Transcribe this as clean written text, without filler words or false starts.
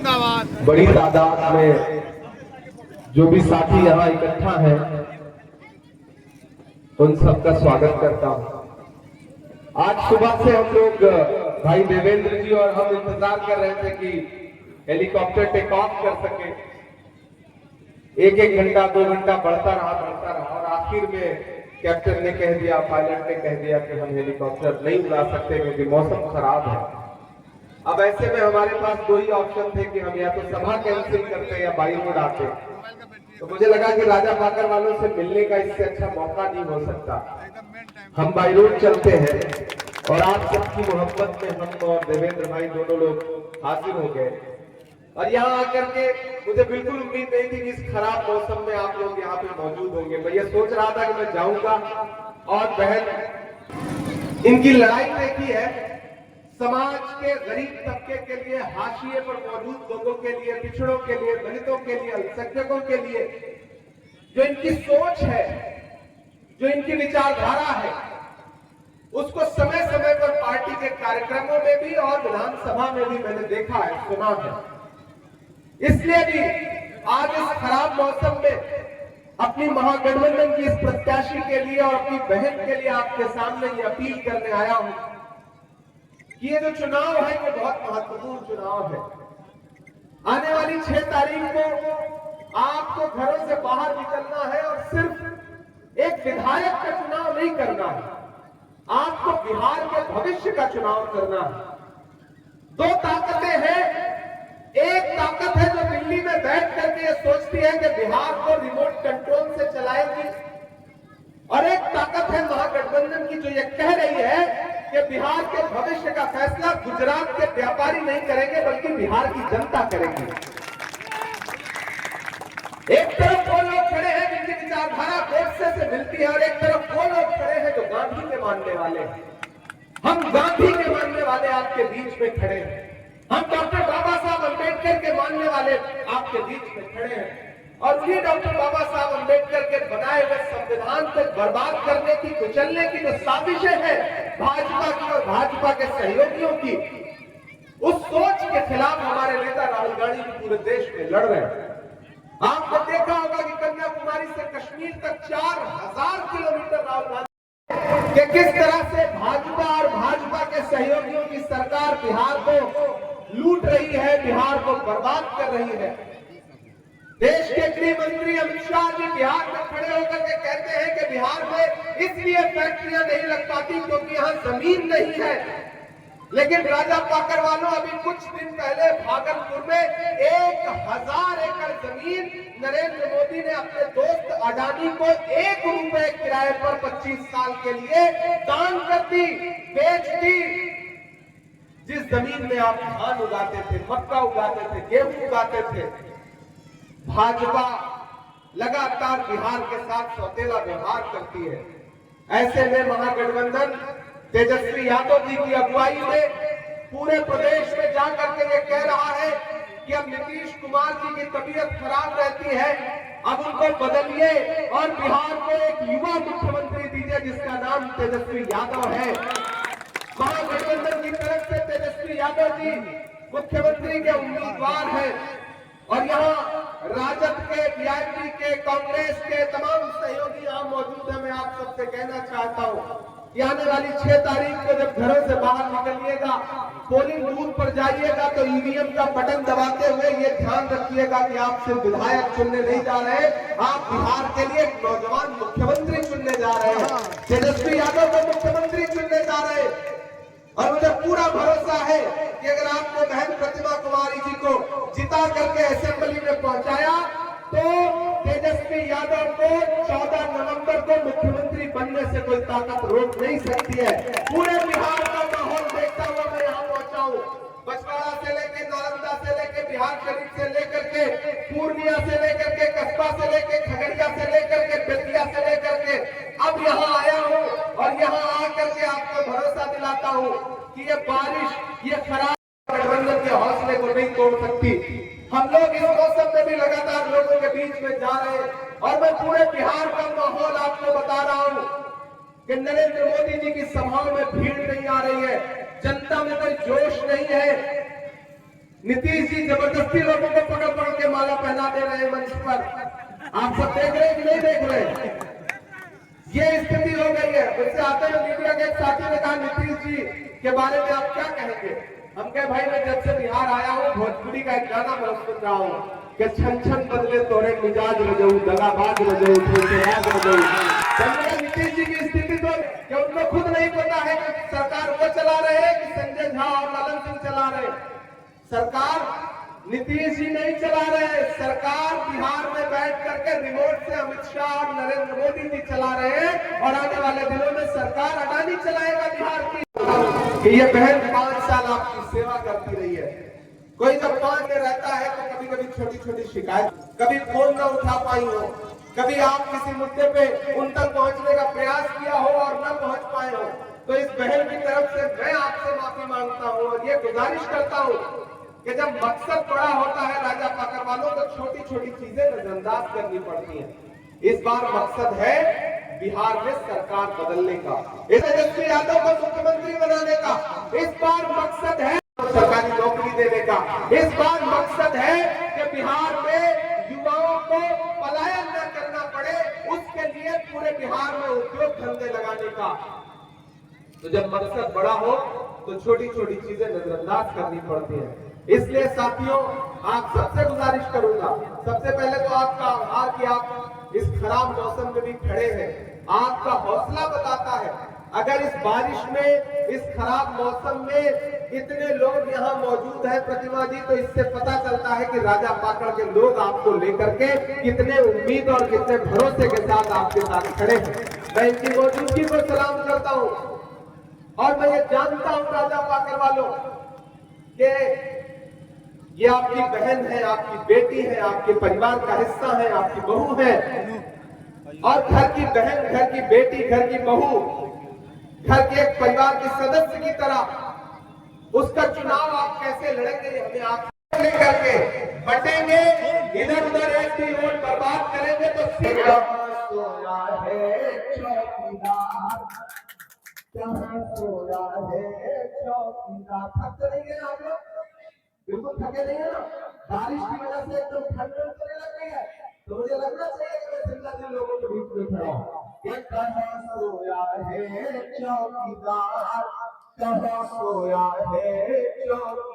बड़ी तादाद में जो भी साथी यहाँ इकट्ठा हैं, उन सबका स्वागत करता हूँ। आज सुबह से हम लोग भाई देवेंद्र जी और हम इंतजार कर रहे थे कि हेलीकॉप्टर टेक ऑफ कर सके। एक एक घंटा 2 घंटा बढ़ता रहा और आखिर में कैप्टन ने कह दिया, पायलट ने कह दिया कि हम हेलीकॉप्टर नहीं उड़ा सकते क्योंकि मौसम खराब है। अब ऐसे में हमारे पास 2 ही ऑप्शन थे कि हम या तो सभा कैंसिल करते या बाई रोड आते। तो मुझे लगा कि राजा पाकर वालों से मिलने का इससे अच्छा मौका नहीं हो सकता। हम बाई रोड चलते हैं और आप सबकी मोहब्बत में हम और देवेंद्र भाई दोनों लोग हाजिर हो गए। और यहाँ आकर के मुझे बिल्कुल उम्मीद नहीं थी कि इस खराब मौसम में आप लोग यहाँ पे मौजूद होंगे। मैं ये सोच रहा था कि मैं जाऊंगा और बहन इनकी लड़ाई देखी है, समाज के गरीब तबके के लिए, हाशिए पर मौजूद लोगों के लिए, पिछड़ों के लिए, दलितों के लिए, अल्पसंख्यकों के लिए, जो इनकी सोच है, जो इनकी विचारधारा है, उसको समय समय पर पार्टी के कार्यक्रमों में भी और विधानसभा में भी मैंने देखा है, सुना है। इसलिए भी आज इस खराब मौसम में अपनी महागठबंधन की इस प्रत्याशी के लिए और अपनी बहन के लिए आपके सामने ये अपील करने आया हूं कि ये जो चुनाव है ये बहुत महत्वपूर्ण चुनाव है। आने वाली 6 तारीख को आपको घरों से बाहर निकलना है और सिर्फ एक विधायक का चुनाव नहीं करना है, आपको बिहार के भविष्य का चुनाव करना है। 2 ताकतें हैं। एक ताकत है जो दिल्ली में बैठ करके ये सोचती है कि बिहार को रिमोट कंट्रोल से चलाएगी, और एक ताकत है महागठबंधन की जो ये कह रही है कि बिहार के भविष्य का फैसला गुजरात के व्यापारी नहीं करेंगे बल्कि बिहार की जनता करेगी। एक तरफ वो लोग खड़े हैं जिनकी विचारधारा गोडसे से मिलती है और एक तरफ वो लोग खड़े हैं जो गांधी के मानने वाले हैं। हम गांधी के मानने वाले आपके बीच में खड़े हैं, हम डॉक्टर बाबा साहब अम्बेडकर के मानने वाले आपके बीच में खड़े हैं। और उन्हीं डॉक्टर बाबा साहब अम्बेडकर के बनाए हुए संविधान को बर्बाद करने की, कुचलने की जो साजिशें हैं भाजपा की और भाजपा के सहयोगियों की, उस सोच के खिलाफ हमारे नेता राहुल गांधी भी पूरे देश में लड़ रहे हैं। आपने देखा होगा कि कन्याकुमारी से कश्मीर तक 4000 किलोमीटर राहुल गांधी कि किस तरह से भाजपा और भाजपा के सहयोगियों की सरकार बिहार को लूट रही है, बिहार को बर्बाद कर रही है। देश के गृह मंत्री अमित शाह जी बिहार में खड़े होकर के कहते हैं कि बिहार में इसलिए फैक्ट्रियां नहीं लग पाती क्योंकि यहाँ जमीन नहीं है। लेकिन राजा पाकर वालों, अभी कुछ दिन पहले भागलपुर में 1000 एकड़ जमीन नरेंद्र मोदी ने अपने दोस्त अडानी को 1 रुपए किराए पर 25 साल के लिए दान कर दी, बेच दी। जिस जमीन में आप धान उगाते थे, मक्का उगाते थे, गेहूं उगाते थे, भाजपा लगातार बिहार के साथ सौतेला व्यवहार करती है। ऐसे में महागठबंधन तेजस्वी यादव जी की अगुवाई में पूरे प्रदेश में जाकर के ये कह रहा है कि अब नीतीश कुमार जी की तबीयत खराब रहती है, अब उनको बदलिए और बिहार को एक युवा मुख्यमंत्री दीजिए जिसका नाम तेजस्वी यादव है। महागठबंधन की तरफ से तेजस्वी यादव जी मुख्यमंत्री के उम्मीदवार हैं और यहाँ राजद के, वीआईपी के, कांग्रेस के तमाम सहयोगी यहाँ मौजूद है। मैं आप सबसे कहना चाहता हूँ कि आने वाली 6 तारीख को जब घरों से बाहर निकलिएगा, पोलिंग बूथ पर जाइएगा तो ईवीएम का बटन दबाते हुए ये ध्यान रखिएगा कि आप सिर्फ विधायक चुनने नहीं जा रहे, आप बिहार के लिए एक नौजवान मुख्यमंत्री चुनने जा रहे हैं, तेजस्वी यादव को मुख्यमंत्री चुनने जा रहे हैं। और मुझे पूरा भरोसा है कि अगर आपने बहन प्रतिमा कुमारी जी को जिता करके असेंबली में पहुंचाया तो तेजस्वी यादव को 14 नवंबर को मुख्यमंत्री बनने से कोई ताकत रोक नहीं सकती है। पूरे बिहार का माहौल देखता हुआ मैं यहाँ पहुंचा हूँ। बछवाड़ा से लेकर, नालंदा से लेकर, बिहार शरीफ से लेकर के, पूर्णिया से लेकर के, कस्बा से लेकर, खगड़िया से लेकर के, बेतिया से लेकर के अब यहाँ आया हूँ और यहाँ आकर के आपको भरोसा दिलाता हूँ कि ये बारिश, ये खराब गठबंधन के हौसले को नहीं तोड़ सकती। हम लोग इस मौसम में भी लगातार लोगों के बीच में जा रहे हैं और मैं पूरे बिहार का माहौल आपको बता रहा हूं कि नरेंद्र मोदी जी की सभाओं में भीड़ नहीं आ रही है, जनता में कोई जोश नहीं है। नीतीश जी जबरदस्ती लोगों को पकड़ पकड़ के माला पहना दे रहे हैं मंच पर। आप सब देख रहे हैं कि नहीं देख रहे? ये स्थिति हो गई है। उससे आते हुए मीडिया के एक साथी ने कहा नीतीश जी के बारे में आप क्या कहेंगे? हम कहे भाई मैं जब से बिहार आया हूँ भोजपुरी का एक गाना मैं सुन रहा हूँ कि छन छन बदले तोरे मिजाज रजऊ दगाबाज रजऊ धोखेबाज रजऊ। नीतीश जी की स्थिति तो कि उनको खुद नहीं पता है कि सरकार वो चला रहे हैं कि संजय झा और ललन सिंह चला रहे हैं। सरकार नीतीश जी नहीं चला रहे, सरकार बिहार में बैठ करके रिमोट से अमित शाह और नरेंद्र मोदी जी चला रहे हैं और आने वाले दिनों में सरकार अडानी चलाएगा बिहार की। कि ये बहन 5 साल आपकी सेवा करती रही है। कोई जब 5 में रहता है तो कभी कभी छोटी छोटी शिकायत, कभी फोन न उठा पाई हो, कभी आप किसी मुद्दे पे उन तक पहुंचने का प्रयास किया हो और न पहुंच पाए हो, तो इस बहन की तरफ से मैं आपसे माफी मांगता हूं और ये गुजारिश करता हूं कि जब मकसद बड़ा होता है राजा पाकर वालों तो छोटी छोटी चीजें नजरअंदाज करनी पड़ती हैं। इस बार मकसद है बिहार में सरकार बदलने का, तेजस्वी यादव को मुख्यमंत्री बनाने का। इस बार मकसद है सरकारी नौकरी देने का। इस बार मकसद है कि बिहार में युवाओं को पलायन न करना पड़े, उसके लिए पूरे बिहार में उद्योग धंधे लगाने का। तो जब मकसद बड़ा हो तो छोटी छोटी चीजें नजरअंदाज करनी पड़ती हैं। इसलिए साथियों आप सबसे गुजारिश करूंगा, सबसे पहले तो आपका आभार कि आप इस खराब मौसम में भी खड़े हैं। आपका हौसला बताता है। अगर इस बारिश में, इस खराब मौसम में इतने लोग यहाँ मौजूद हैं प्रतिमा जी, तो इससे पता चलता है कि राजा पाकड़ के लोग आपको लेकर के कितने उम्मीद और कितने भरोसे के साथ आपके साथ खड़े हैं। मैं इनकी मौजूदगी को सलाम करता हूँ और मैं ये जानता हूँ राजा पाकड़ वालों के ये आपकी बहन है, आपकी बेटी है, आपके परिवार का हिस्सा है, आपकी बहू है। और घर की बहन, घर की बेटी, घर की बहू, घर के एक परिवार के सदस्य की तरह उसका चुनाव आप कैसे लड़ेंगे हमें आप लेकर के बटेंगे, इधर उधर एक भी वोट बर्बाद करेंगे तो सोया है चौकीदार, सोया है चौकीदार। थक तो नहीं गए आप लोग? बिल्कुल थके नहीं है ना? बारिश की वजह से एकदम ठंड लगने लग गई है, तो मुझे लगना चाहिए कि मैं जिंदा दिल लोगों के बीच में खड़ा हूं। एक कहाँ सोया है चौकीदार, कहाँ सोया है चौकीदार।